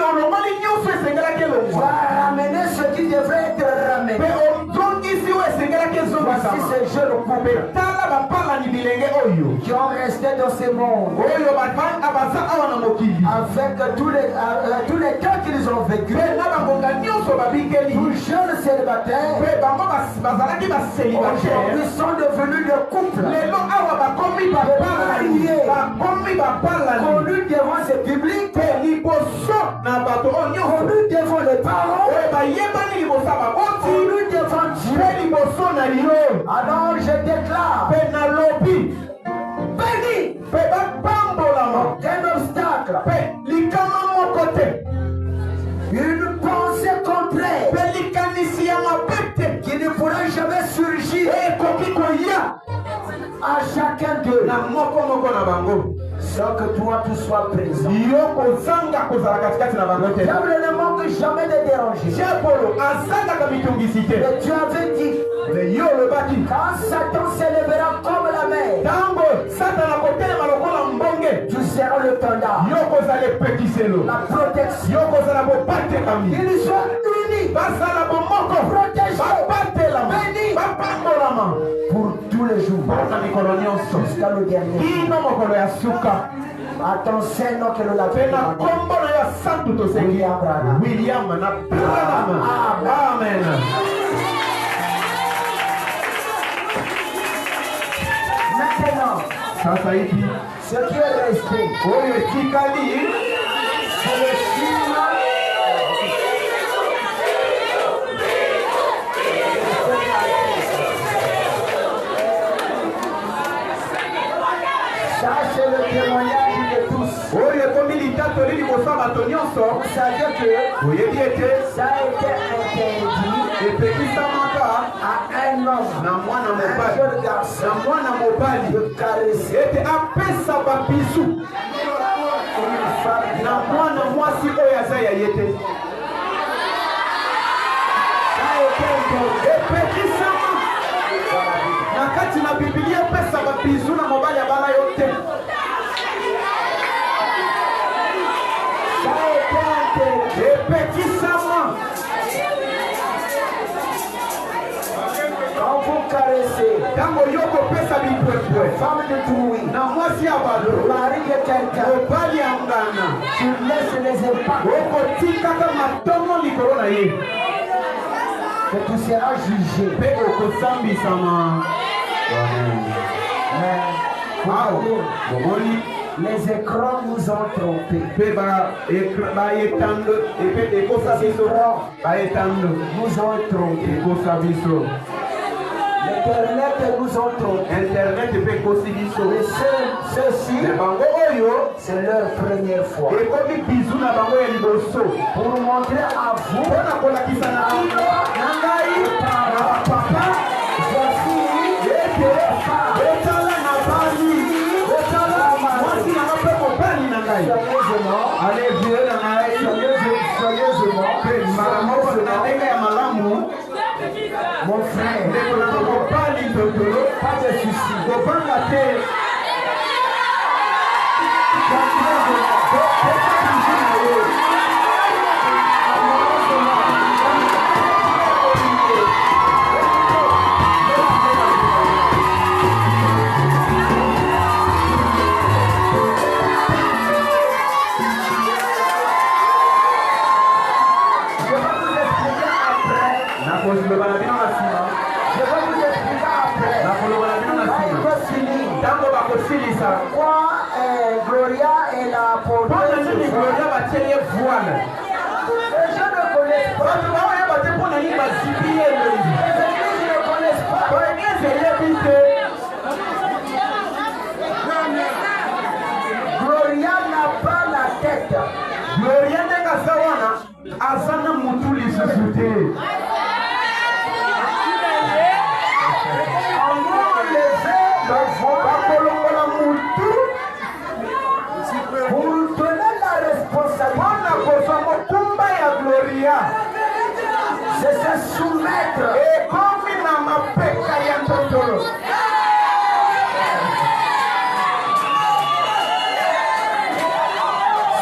olongoli nyonso esengelaki Tu elongwa as ramené ce qui devrait être ramené. mpe ozongisi oyo esengelaki Voici ezongisama ces jeunes couples tala bapalani bilenge oyo qui ont resté dans ce monde oyo baza awa na mokili avec tous les temps qu'ils ont vécu. mpe na bangonga nyonso babikeli Tous jeunes célibataires mpe bango bazalaki baselibatere aujourd'hui sont devenus des couples lelo awa bakomi bapalani connus devant ce public, mpe liboso na bato oyo nyonso connus devant les parents, oyo bayebani liboso ya baboti connus devant Dieu. mpe liboso na yo Alors je déclare, mpe nalobi béni, mpe bapambolama aucun obstacle, mpe likama moko te une pensée contraire mpe likanisi ya mabe te qui ne pourra jamais surgir ekoki koya à chacun d'eux, na moko na bango sans que toi tu sois présent. yo kozanga kozala katikati na bango te. Diable ne manque jamais de déranger. diabolo azangaka mitungisi te Mais tu avais dit, me yo olobaki quand Satan s'élèvera comme la mer, ntango satana kotelema lokola mbonge tu seras le pendant, yo kozala epekiselo la protection. yo kozala bobatekami Ils sont unis bazala bomoko babatelama bapambolama pour tous les jours, mpona mikolo nyonso jusqu'à le dernier. kino mokolo ya suka À ton sein, nom que nous mpe na l'appelons. nkombo na yo santu tosengi William Branham. william na branham amen Maintenant, sasa hivi ce qui est resté, oyo etikali c'est le signe. Ça, c'est le témoignage de tous. oyo ekomi litatoli liboso ya bato nyonso Vous savez que oyebi ete ça a été interdit epekisamaka à un homme, na mwana un mobali jeune garçon, na mwana mobali de caresser ete apesa babizu une femme na mwana mwasi oyo aza ya ye te Ça a été interdit. epekisama na kati na bibilia epesa babizu na mobali abala yo te Ça a été interdit. epekisama Quand vous caressez, ntango yo kopesa bipwepwe femme de Trouy, na mwasi ya bato mari de quelqu'un, mobali ya ngana tu laisses les impacts, okotikaka matomo likolo na ye que tu seras jugé. mpe okosambisama Mais, awa vous bomoni les écrans nous ont trompés. mpe baetando epe ekosa biso baetando Nous ont trompés. ekosa biso L'Internet nous ont trompés. internet mpe ekosi biso Et ceux-ci, me bango oyo c'est leur première fois. ekomi bizu na bango ya liboso Pour montrer à vous, mpona kolakisa na bino na ngai na bapapa voici ete etala na bali etala mwasi nanga mpe mobali na ngai sérieusement Allez, viens dans la soigneusement. Mon frère, pas de soucis. Pourquoi Gloria est la porteuse de voile? Je ne connais pas. Gloria n'a pas la tête. Gloria n'est qu'à savoir, Azana Moutouli se souter. Vous donnez la responsabilité. C'est se soumettre. Et comme il n'a pas péché, il y a un totolo.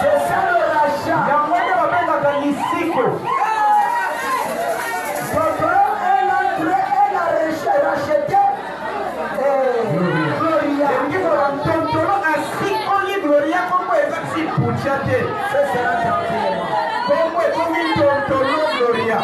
C'est ça le rachat. Il y a moyen de faire la galicique. Elle a racheté Gloria. Gloria, como es así, puchate. Como es un tontolo, Gloria.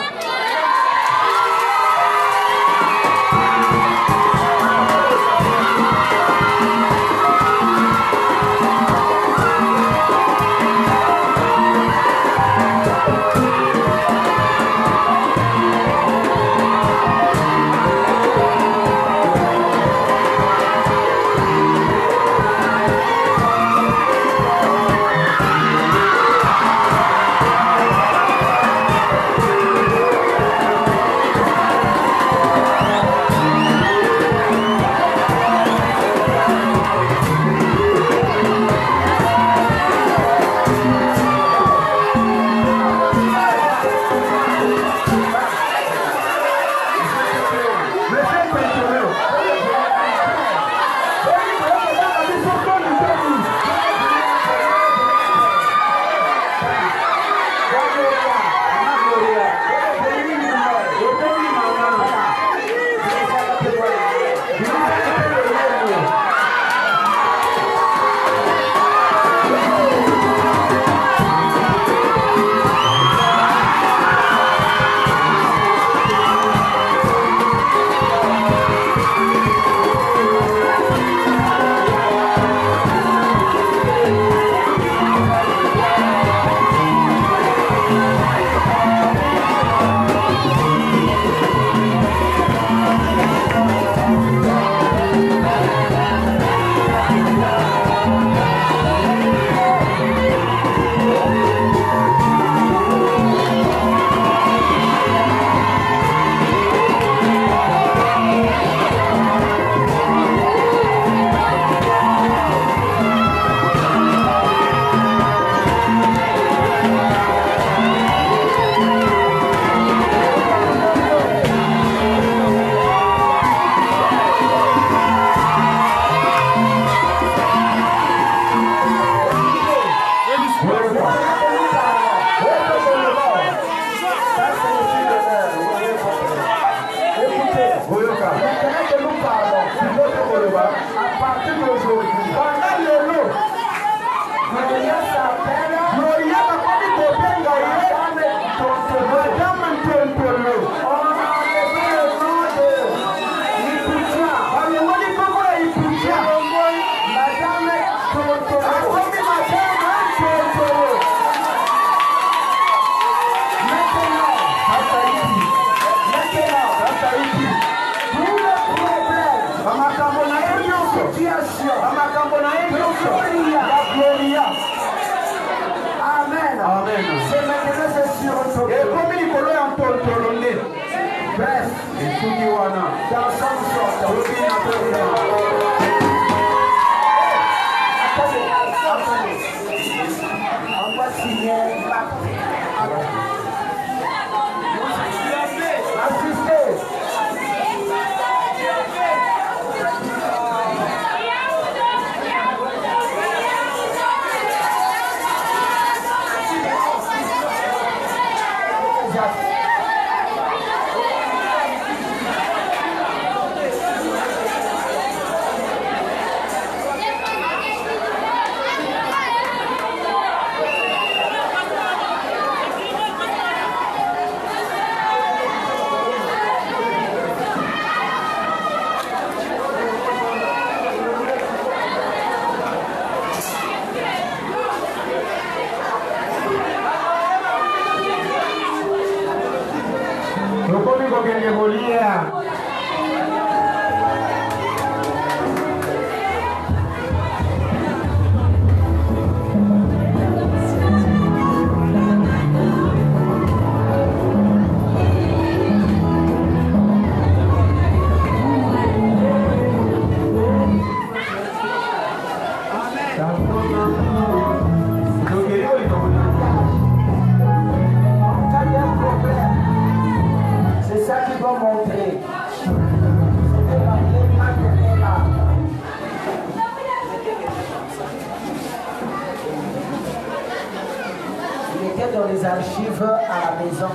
arrive à la maison.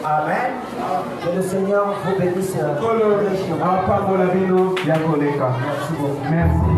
Amen. Que le Seigneur vous bénisse. Merci beaucoup. Merci.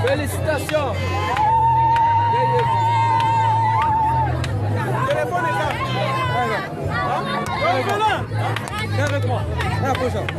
Félicitations. Téléphone est là. Viens avec moi. Viens, approche.